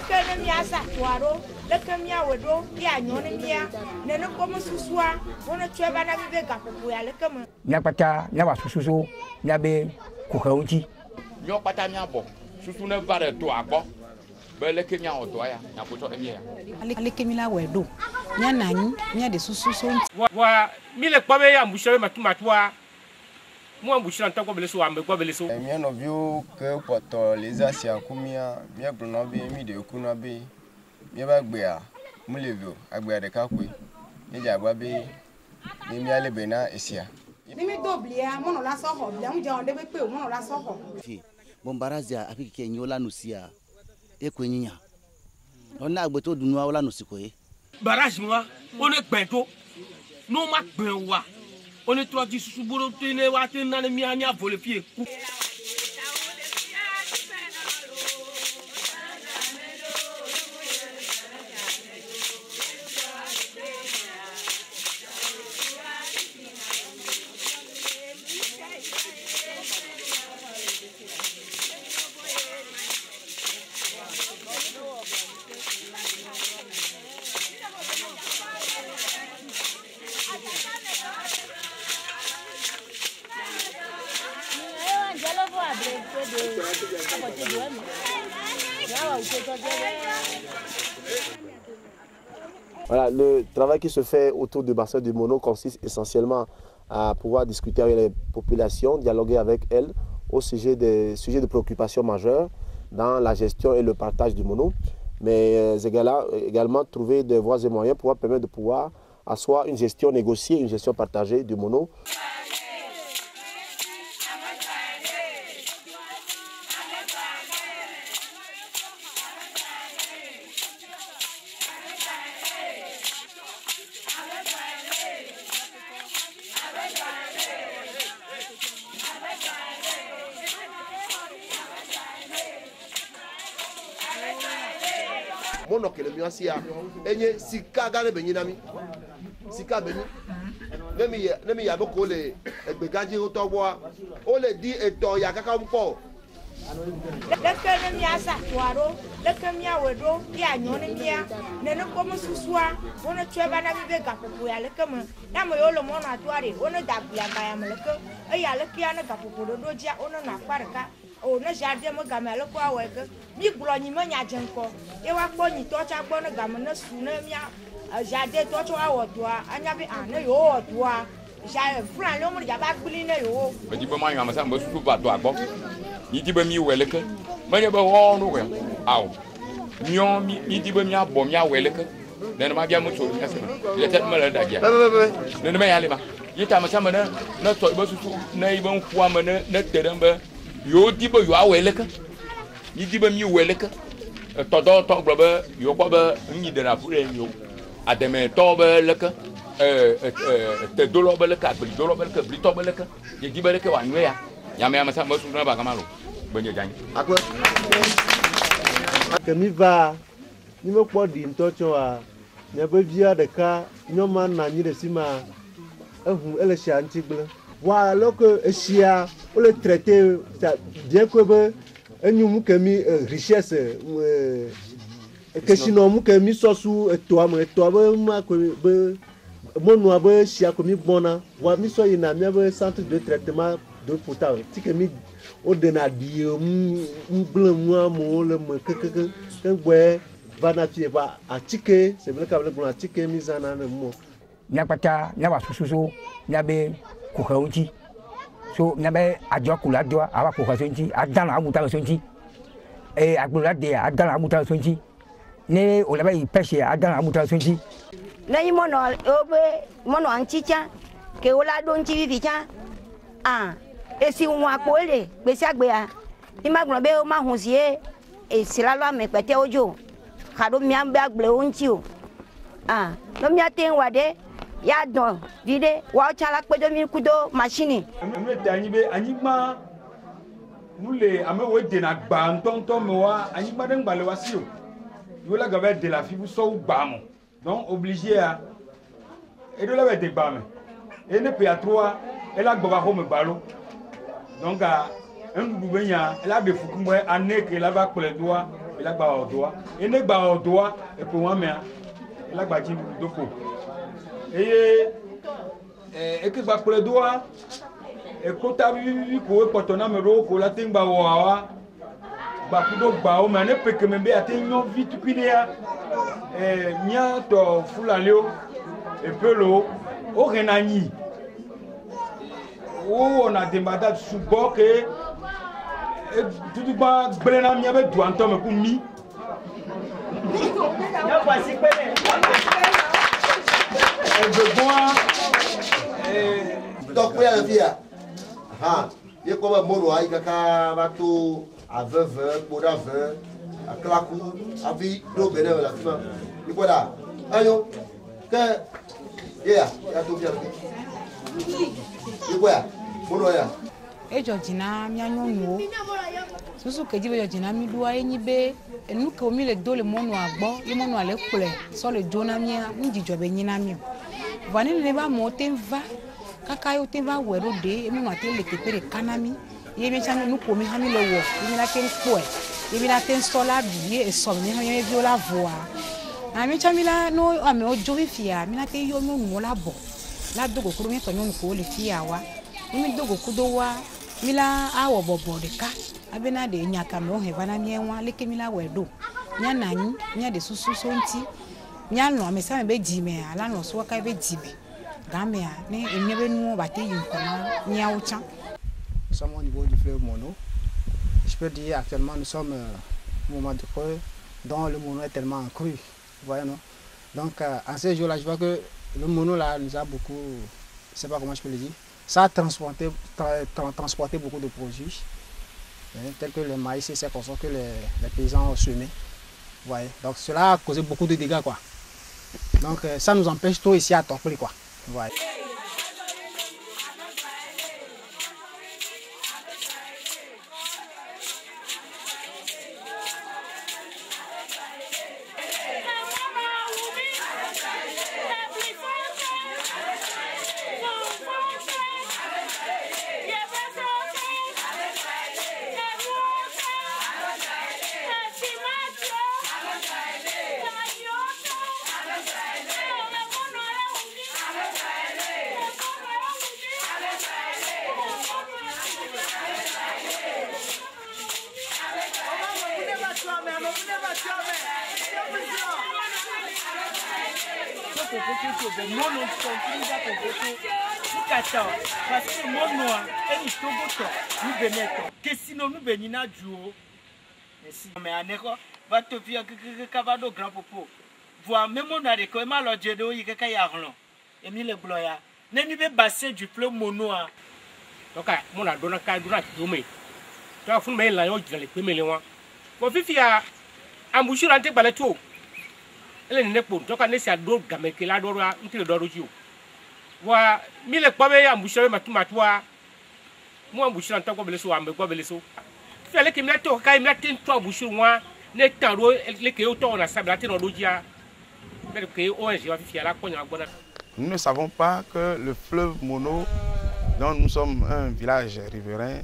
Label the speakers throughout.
Speaker 1: que mia sa tuaro, le que mia wedo, ya nyone mia, ne no como susua, ona cheba na bibe gapopo ya le que me.
Speaker 2: Nya pata, nya wa sususo, nya be kukaunji.
Speaker 3: Nyo pata mia bo, susu ne va de to agbo. Be le que mia o to ya, nya poto emia.
Speaker 4: Ale que mila wedo. Nya nani, nya de sususo.
Speaker 5: Wa mi le pa be ya mbushire matua. Moi mbushire ntako bele so ambe kwa bele so.
Speaker 6: Mia no viu que poto les asia kumia, mia bruno be mi de kuna be. Mia ba gbe a, mu le viu, agbe de ka kwe. Ni ja gba be ni mia le be na esia.
Speaker 4: Ni mi doblia, mo no la so ho, bia mu je on de be pe o mo no la so ho.
Speaker 7: Fi, bombarazia afi ke nyola no sia. E ko nyinya. Ona agbe to dunu awla no siko e.
Speaker 5: Barrage moi, on est bento. Non ma benwa. On est trois du sous-boulot, tenez, wa tenez, na mi anya volé pied.
Speaker 8: Voilà, le travail qui se fait autour du bassin du Mono consiste essentiellement à pouvoir discuter avec les populations, dialoguer avec elles au sujet des sujets de préoccupation majeures dans la gestion et le partage du Mono, mais également trouver des voies et moyens pour permettre de pouvoir asseoir une gestion négociée, une gestion partagée du Mono.
Speaker 9: Mono que le mien sia enye sika gane benyi nami sika benyi nemi ya boko le egbegaji otobo o le di eto ya kaka mpo
Speaker 1: le que mia sa tuaro le que mia wedo ya nyone mia ne no como susua ona cheba na bibe gapopo ya le que me ya mo yo lo mo na tuare ona da bia ba ya me le que e ya le que ya na gapopo do dia ona na kwareka o na jardin mo gamelo kwa weke mi glonyi mo nya jenko e wa kpo nyi to cha gbo na gam na su na mia jardin to cho awo to anya bi an na yo o to a ja fran lo mo ja ba gbili na yo
Speaker 3: Be di be ma yama sa mbo susu ba to agbo. Ni di be mi weleke. Ma ye be ho no we. Aw. Nyo mi di be mi abo mi aweleke. Ne ma bia mo to ni ase. Le tet ma la da ja. Ne me ya le ma. Yi ta ma sa ma na to be susu na yi ben kwa ma na tedem be yo di be yo aweleke. Ni di be mi weleke. To do to gbo be yo kwa be nyi de na fure yo. Ademe to be leke. Te dolo be leke, agbi dolo be leke, brito be leke. Ye di be leke wa nwe ya. Ya me sa mo su na ba kamalo. Benye jan.
Speaker 10: Akwa. Kemi va ni mo po di ntocho a ne be via de ka nyoma na nyi de sima ehun ele sha ntigble. Wa loko eshia o le traiter bien que be enyu mu kemi richesse que sinon mu kemi sosu eto am eto be ma ko be monu abe shia ko mi bona wa mi so ina mi be centre de traitement de potasse ti kemi o de na di mu blan mu amo le me kekeke ngwe vana tie ba atike se bele ka bele blan atike mi zana na mo
Speaker 2: Nya pata, nya wa sususo, nya be kukaunji. So nya be ajo kula do awa kukaunji, adana amuta sonji. Agbora de adana amuta sonji. Ne o la ba ipeshe adana amuta sonji.
Speaker 11: Na yi mono mono anchicha ke ola do nchi vivicha esi won apole gbese agbe a ni magbon be o ma hun si esi la lo amepete ojo kado mi ambe agble onchi o no mi aten wade ya don vide wa o chala pedo mi kudo machine
Speaker 5: me te anyi ma nule ame wo de na gba ntonto me wa anyi ma de ngbale wa si o yo la gave de la fibu so gba mo donc obligé à et de la de gba me et ne peut à trois elle a gba ko me balo donc un doubenya elle a de fukumwe année que la va pour les doigts il a gba odoa et ne gba odoa et pour moi mais il a gba ji doko et que gba kole doa e kota bi ko e potona me ro ko la tingba wa ba kudo gba o me ne peke me be ate nyo vitu kidea nya to fulaleo e pelo o renani o na dembada subo ke tutu ba gbelena mi abe du anto me ku mi ya kwasi pele
Speaker 9: donc pour la vie ah il comme moro ai kaka bato à 20 pour 20 à clacou à vie do bene la fima il voilà ayo que ya tout bien il quoi moro ya
Speaker 12: e Georgina mi anyonu susu keji be Georgina mi duwa enyi be enu ke omi le do le monu agbo ye monu ale kule so le jona mi nji jobe nyina mi vani ne ba mo te va kaka yo te va wero de e monu ate le kepere kanami ye mi chanu nu ko mi ha mi lo wo mi na ke nko ye mi na te sola bi ye so mi ha ye viola voa na mi chamila no ame ojo fi fia mi na te yo mi nu la bo la dogo kuru mi to mi ko le fia wa mi dogo kudo wa mila awo bobo de ka abena de nyaka me o he bana mi enwa leke mila wedo nya nanyi nya de susu so nti nya no me sa me be ji me ala no so ka be ji be ga me a ne enye be nu ba te yin kona nya wo chan.
Speaker 13: Nous sommes au niveau du fleuve Mono. Je peux dire actuellement nous sommes au moment de creux dont le Mono est tellement cru, vous voyez non. Donc en ces jours-là je vois que le Mono là nous a beaucoup, je sais pas comment je peux le dire, ça a transporté beaucoup de produits, tels que le maïs et ces choses que les paysans ont semés. Ouais. Donc cela a causé beaucoup de dégâts, quoi. Donc ça nous empêche tout ici à Torpoli, quoi. Ouais.
Speaker 14: Parce que mon noir est une togoto, nous venons. Que sinon nous venons à jouer. Mais à l'école, va te faire que cavado grand popo. Voir même on a des comme à l'autre de y a yarlon. Et mis le bloya. N'est pas bassin du fleuve monoir.
Speaker 15: Donc, mon a donné un cadre à Doumé. Tu as fumé la haute dans les premiers mois. Mon fils a embouché l'antique balato. Elle n'est pas pour. Donc, on est à d'autres gamins qui la dora, un peu d'origine. Wa mi le kpabe ambushire matuma mo ambushire anta ko beleso ambe ko beleso fele ke mi to ka mi tin to ambushire wa ne taro le ke o to na sabla tin odojia mais que ONG va fier la konya gbona.
Speaker 16: Nous ne savons pas que le fleuve Mono, dont nous sommes un village riverain,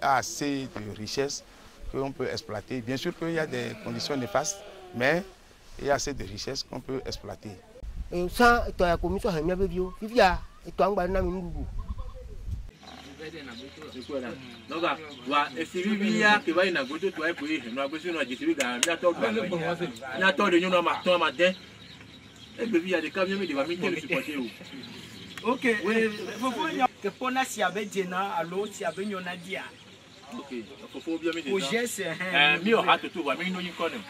Speaker 16: a assez de richesses qu'on peut exploiter. Bien sûr qu'il y a des conditions néfastes, mais il y a assez de richesses qu'on peut exploiter.
Speaker 17: Ça, tu as commis sur un bien vieux. Il y a et tu as un banana mingougou.
Speaker 18: Donc, et si vous voyez que vous avez une goutte de toile pour y aller, nous avons besoin de dire que nous avons de nous matin matin. Et puis il y a des camions qui vont mettre le supporter.
Speaker 14: Ok. Que pour nous si avec Dena, alors si avec Yonadia.
Speaker 18: Ok. Il faut bien mettre.
Speaker 14: Au geste.
Speaker 18: Mieux à tout va, mais nous y connaissons.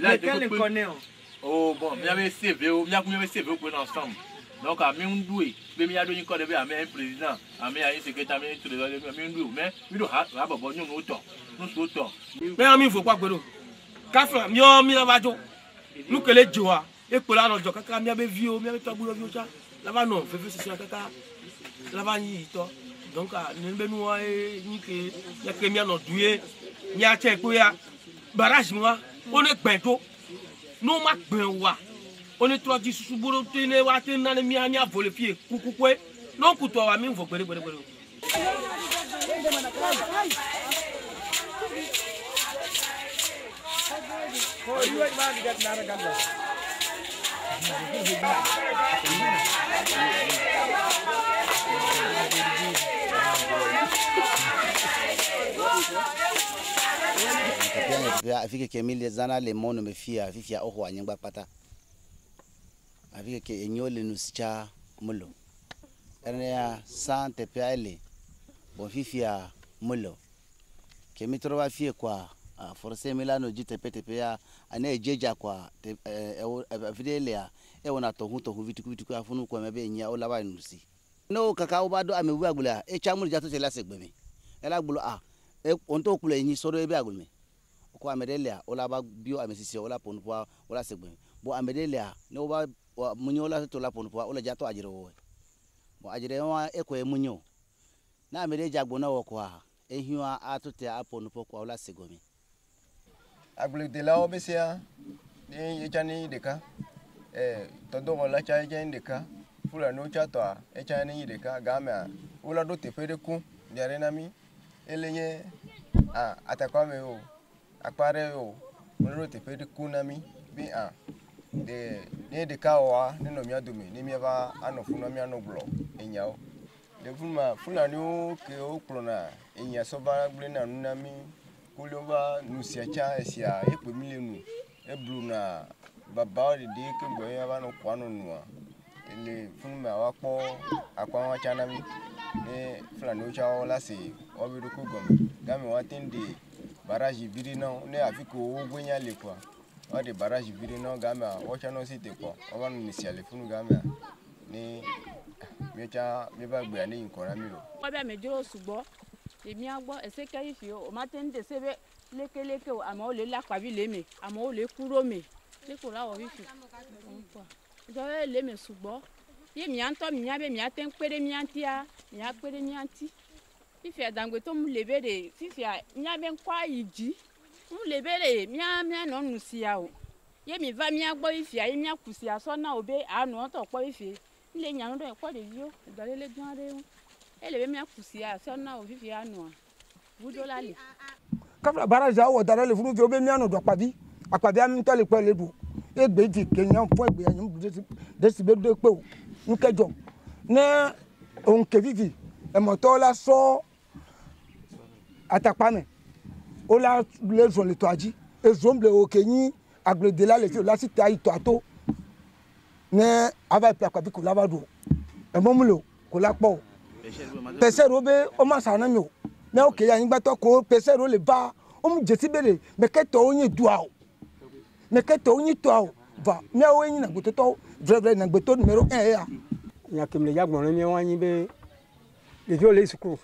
Speaker 14: Elle connaît.
Speaker 18: Oh bon, il y avait CV, il y avait CV pour ensemble. Donc à Mindoué, mais il y a donné encore des un président, un secrétaire, mais il doit avoir bon nous autant. Nous autant.
Speaker 15: Mais ami faut pas que nous. Kafra, mieux mi la vajo. Nous que les joa, et pour la rojo kaka mi ave vieux, mi ave to bulo vieux ça. Là va non, fait c'est ça kaka. Là va ni to. Donc nous be nous ni que ya que mi no doué, ni a che ko ya barrage moi, on est bento. Non ma benwa on est trois dix sous boulot tenez wa tenez mi anya voler pied coucou non couteau wa mi faut
Speaker 7: Afike kemile zana le mono mefia fifia oho anyangba pata. Afike ke enyole nusicha mulo. Ernea sante piale bon fifia mulo. Kemi trova fie kwa forse milano jite pete ya ane jeja kwa fidelea wona to vitu kwa funu kwa mebe nya o laba nusi. No kaka obado amewu agula chamul jato tela segbemi. Ela gbulo onto kule yin soro ebe agulme. Ko amedelia ola ba bio amesisi ola ponpoa ola segbemi. Bo amedelia no ba munyo la to la ponpoa ola jato ajire wo. Bo ajire wa eko munyo. Na amedeja gbona wo kwa ehiwa atote aponpo kwa ola segomi.
Speaker 6: Agule de la obesia ni yechani deka todo la cha deka fula no cha to echani deka gamia ola do te pede ku yare nami elenye atakwa me o akpare o ola te pede ku nami bi de ne deka wa ne no mi adumi ni mi ba anofu no mi anoglo enyao de funa ni o ke o klona enya so ba gble na nami kulova nusiacha esia ekpemilenu ebluna baba de ke gboya ba no kwano nuwa ele funma wa po akwa wa chana mi e flano cha ola se obiru ku gom gami wa tinde barrage biri no ne afiko ogwenya le kwa o de barrage biri no gami wa chano site kwa o ba nusiale funu gami ni mecha me ba gbe ani nkora mi ro
Speaker 19: o ba me jiro sugbo èmi agbo eseke ifi o ma ten de sebe lekeleke o ama o le la kwabi le me ama o le kuro me le ko la o ifi jo le me sugbo ye mi anto mi nya be mi aten pere mi antia mi a pere mi anti ifi adangbe to mu lebe de fifi nya be kwa yiji mu lebe de mi no nusia o ye mi va mi agbo ifi ayi mi akusia so na obe anu to po ifi le nya no do po de yo dalele gan re ele me akusia so na o fifi anu budo lale
Speaker 2: kafla baraja o dara le funu fi obe mi anu do pabi apabi am to le pe le du egbe ji kenyan fo egbe yan de si be do pe o nkejo na on ke vivi e moto la so atapa me o la le zon le to aji e zomble o kenyin agbede la le fi la sita ito ato ne ava pe akwabi ko lavado e momulo ko la po pese robe o ma sana mi o me o ke ya yin gba to ko pese ro le ba o mu je sibere me ke to oyin dua o me ke to oyin to o va me o yin na gbo to vrai na gbo to numero 1 ya
Speaker 20: nya kemle ya gbon mi wan yin be le jo le school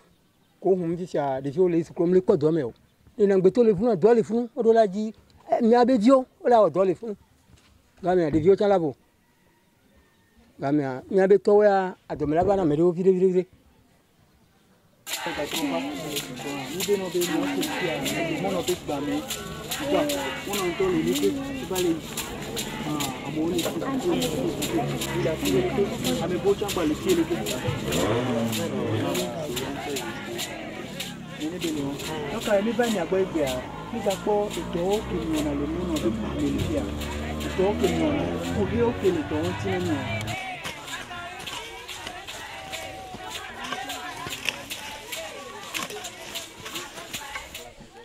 Speaker 20: ko hum ji sha le jo le school mi ko do me o ni na gbo to le fun do le fun o do la ji mi abedio o la o do le fun ga me de jo chalabo ga me mi abe to ya adomela ba na me do vire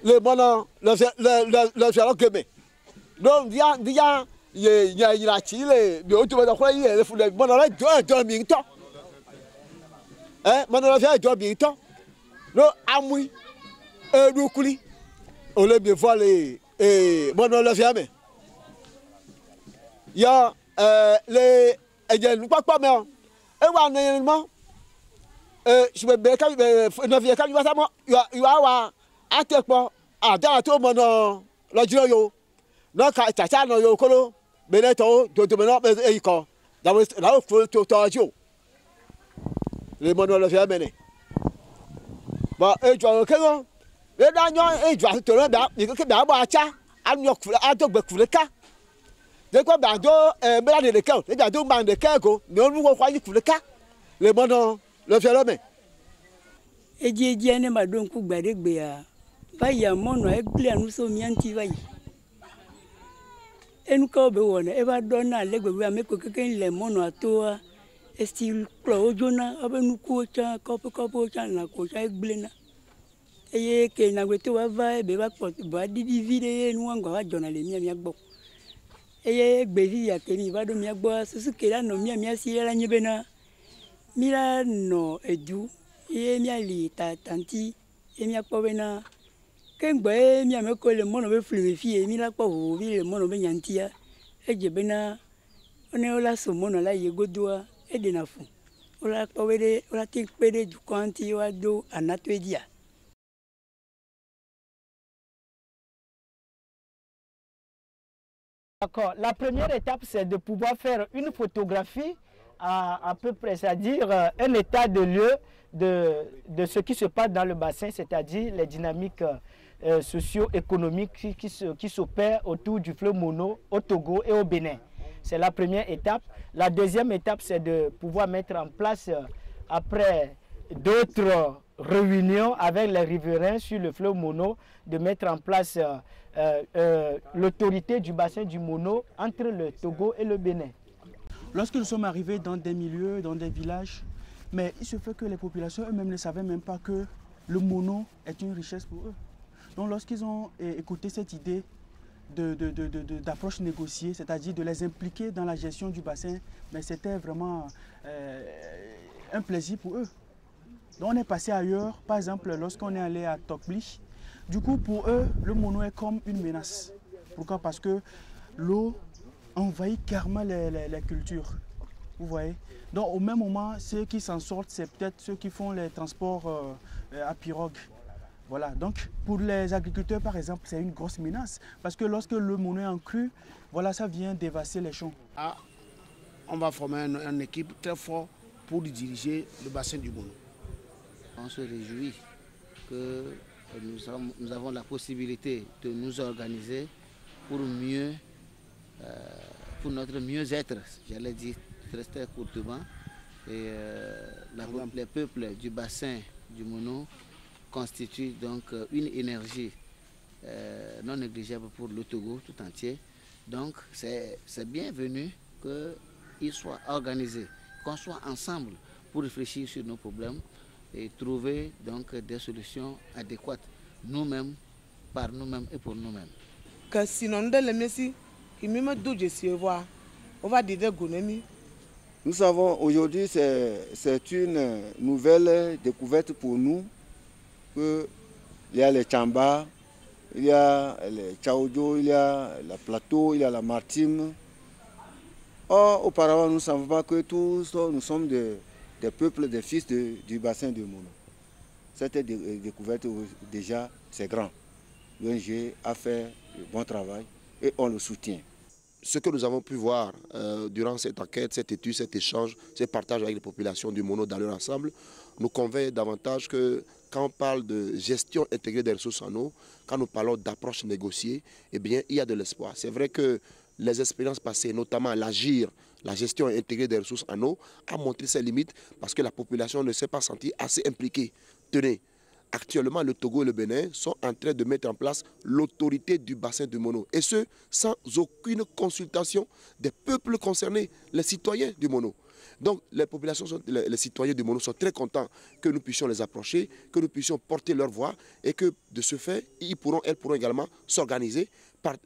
Speaker 21: le mono le fialo keme donc dia ye nya ira chile bi o tu ba ko ye le fu le mono la do mi to mono la fia do mi to no amui edukuli o le bi voile mono la fia me ya le eje nu papa me e wa na mo je be ka no fia ka wa sa mo you wa atepo ada to mo no lojiro yo no ka chacha no yo kolo beneto to me no be iko da we la fu to jo le mo no lo fe mene ba ejo ke no le da nyo ejo to le da ni ke da ba cha anyo kula adogbe kuleka de ko ba do be la de ke o le da do ma de ke go ni onu ko kwa yi kuleka le mo no lo fe lo me
Speaker 22: ejeje ne ma don ku gbadegbe ya baya mono egle anu so mi anti bayi enuka be wona e ba do na le gbegbe ame ko keke le mono atoa estil klo ojona abenuku cha kopo cha na ko cha egblena eye ke na gbeto wa va be ba pot ba didi vide nu anga wa jona le mi agbo eye gbevi ya ke mi ba do mi agbo susu ke la no mi si la nyebena mira no edu eye mi ali tanti e mi akpo bena kengbe mi ame ko le mono be flu fi mi la kpo ho bi le mono be nyantia eje bena one ola so mono la ye godoa e de na fu ola kpo be ola tin pede du kwanti wa do anato edia.
Speaker 14: D'accord. La première étape, c'est de pouvoir faire une photographie à peu près, c'est-à-dire un état de lieu de ce qui se passe dans le bassin, c'est-à-dire les dynamiques socio-économiques qui s'opèrent autour du fleuve Mono, au Togo et au Bénin. C'est la première étape. La deuxième étape, c'est de pouvoir mettre en place, après d'autres réunions avec les riverains sur le fleuve Mono, de mettre en place l'autorité du bassin du Mono entre le Togo et le Bénin.
Speaker 4: Lorsque nous sommes arrivés dans des milieux, dans des villages, mais il se fait que les populations eux-mêmes ne savaient même pas que le Mono est une richesse pour eux. Donc lorsqu'ils ont écouté cette idée d'approche négociée, c'est-à-dire de les impliquer dans la gestion du bassin, mais c'était vraiment un plaisir pour eux. Donc on est passé ailleurs, par exemple lorsqu'on est allé à Tokblich. Du coup pour eux, le Mono est comme une menace. Pourquoi? Parce que l'eau envahit carrément les cultures. Vous voyez? Donc au même moment, ceux qui s'en sortent, c'est peut-être ceux qui font les transports à pirogue. Voilà, donc pour les agriculteurs par exemple, c'est une grosse menace. Parce que lorsque le Mono est en crue, voilà, ça vient dévasser les champs.
Speaker 8: Ah, on va former une équipe très forte pour diriger le bassin du Mono.
Speaker 7: On se réjouit que nous avons la possibilité de nous organiser pour mieux, pour notre mieux-être, j'allais dire très courtement. Et les peuples du bassin du Mono constituent donc une énergie non négligeable pour le Togo tout entier. Donc c'est bienvenu qu'ils soient organisés, qu'on soit ensemble pour réfléchir sur nos problèmes et trouver donc des solutions adéquates nous-mêmes, par nous-mêmes et pour nous-mêmes.
Speaker 23: Que sinon de messi qui me douje si voir, on va dire Gonemi.
Speaker 24: Nous savons aujourd'hui c'est une nouvelle découverte pour nous que il y a les Chamba, il y a les Tchaoudjo, il y a la Plateau, il y a la Martime. Or auparavant nous ne savons pas que tous nous sommes des peuples, des fils du bassin du Mono. Cette découverte déjà c'est grand. L'ONG a fait le bon travail et on le soutient.
Speaker 9: Ce que nous avons pu voir durant cette enquête, cette étude, cet échange, ce partage avec les populations du Mono dans leur ensemble, nous convainc davantage que quand on parle de gestion intégrée des ressources en eau, quand nous parlons d'approche négociée, eh bien, il y a de l'espoir. C'est vrai que les expériences passées, notamment l'AGIR, la gestion intégrée des ressources en eau, a montré ses limites parce que la population ne s'est pas sentie assez impliquée. Tenez, actuellement, le Togo et le Bénin sont en train de mettre en place l'autorité du bassin du Mono. Et ce, sans aucune consultation des peuples concernés, les citoyens du Mono. Donc les populations, les citoyens du Mono sont très contents que nous puissions les approcher, que nous puissions porter leur voix et que de ce fait, elles pourront également s'organiser,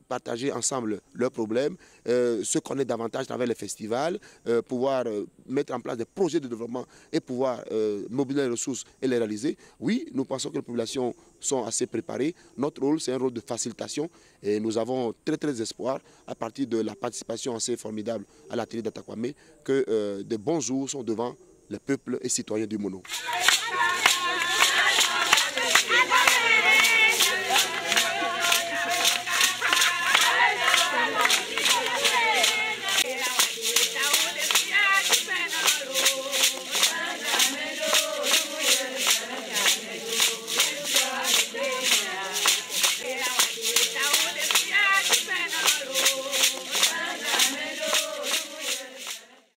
Speaker 9: partager ensemble leurs problèmes, se connaître davantage à travers les festivals, pouvoir mettre en place des projets de développement et pouvoir mobiliser les ressources et les réaliser. Oui, nous pensons que les populations sont assez préparées. Notre rôle, c'est un rôle de facilitation et nous avons très espoir à partir de la participation assez formidable à l'atelier d'Atakwame que de bons jours sont devant les peuples et citoyens du Mono.